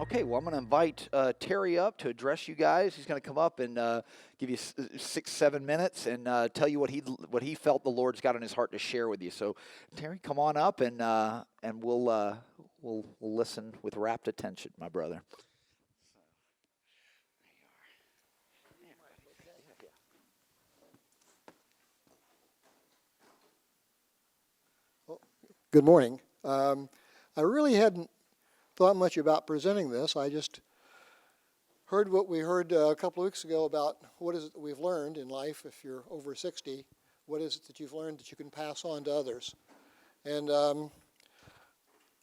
Okay, well, I'm going to invite Terry up to address you guys. He's going to come up and give you 6, 7 minutes and tell you what he felt the Lord's got on his heart to share with you. So, Terry, come on up and we'll listen with rapt attention, my brother. Good morning. I really hadn't thought much about presenting this. I just heard what we heard a couple of weeks ago about what is it that we've learned in life if you're over 60. What is it that you've learned that you can pass on to others? And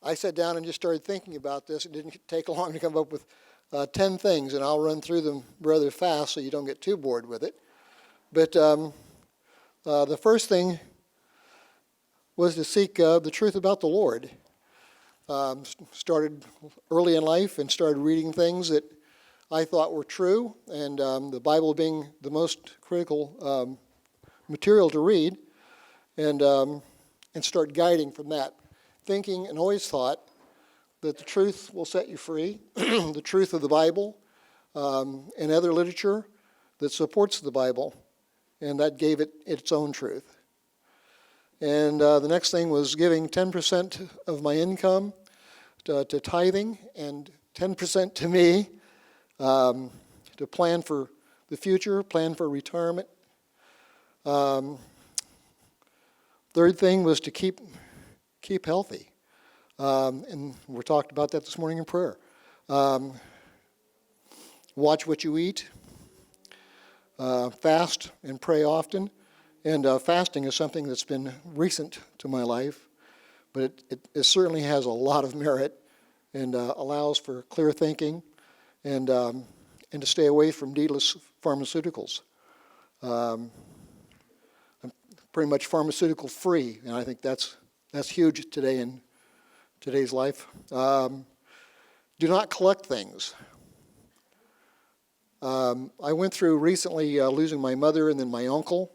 I sat down and just started thinking about this. It didn't take long to come up with 10 things, and I'll run through them rather fast so you don't get too bored with it. But the first thing was to seek the truth about the Lord. Started early in life and started reading things that I thought were true, and the Bible being the most critical material to read, and start guiding from that. Thinking and always thought that the truth will set you free, the truth of the Bible and other literature that supports the Bible, and that gave it its own truth. And the next thing was giving 10% of my income to tithing and 10% to me to plan for the future, plan for retirement. Third thing was to keep healthy. And we talked about that this morning in prayer. Watch what you eat. Fast and pray often. And fasting is something that's been recent to my life, but it certainly has a lot of merit and allows for clear thinking and to stay away from needless pharmaceuticals. I'm pretty much pharmaceutical free, and I think that's huge today in today's life. Do not collect things. I went through recently losing my mother and then my uncle,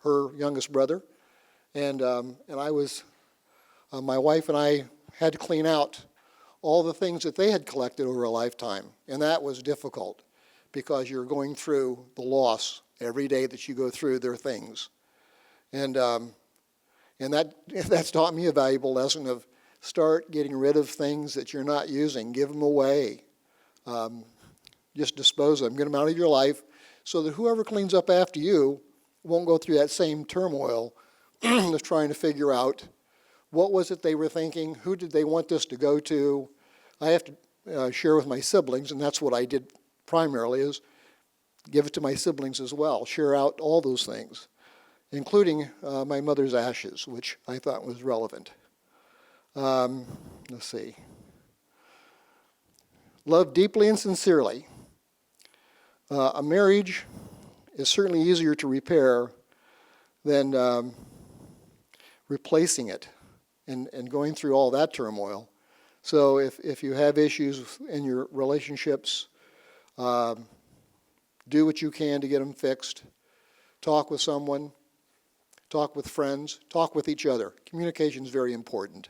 her youngest brother, and I was, my wife and I had to clean out all the things that they had collected over a lifetime, and that was difficult because you're going through the loss every day that you go through their things, and that's taught me a valuable lesson of start getting rid of things that you're not using, give them away, just dispose of them, get them out of your life, so that whoever cleans up after you won't go through that same turmoil of trying to figure out what was it they were thinking, who did they want this to go to. I have to share with my siblings, and that's what I did primarily, is give it to my siblings as well, share out all those things, including my mother's ashes, which I thought was relevant. Let's see. Love deeply and sincerely. A marriage is certainly easier to repair than replacing it and going through all that turmoil. So if you have issues in your relationships, do what you can to get them fixed. Talk with someone, talk with friends, talk with each other. Communication is very important.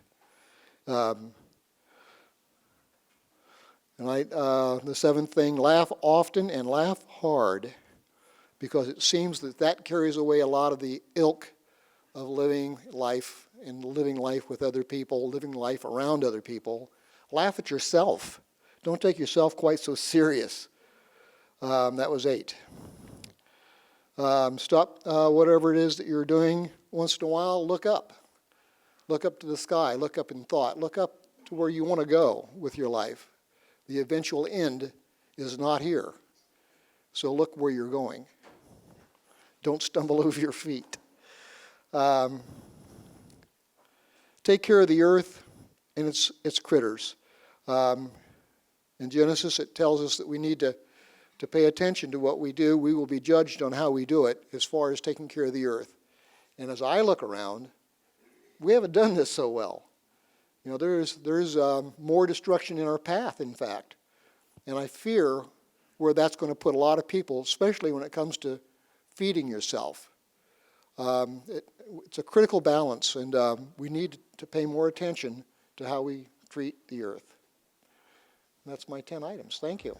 The seventh thing, laugh often and laugh hard, because it seems that carries away a lot of the ilk of living life and living life with other people, living life around other people. Laugh at yourself. Don't take yourself quite so serious. That was 8. Stop whatever it is that you're doing once in a while. Look up. Look up to the sky. Look up in thought. Look up to where you want to go with your life. The eventual end is not here. So look where you're going. Don't stumble over your feet. Take care of the earth and its critters. In Genesis, it tells us that we need to pay attention to what we do. We will be judged on how we do it as far as taking care of the earth. And as I look around, we haven't done this so well. You know, there's more destruction in our path, in fact. And I fear where that's going to put a lot of people, especially when it comes to feeding yourself. It's a critical balance, and we need to pay more attention to how we treat the earth. That's my 10 items. Thank you.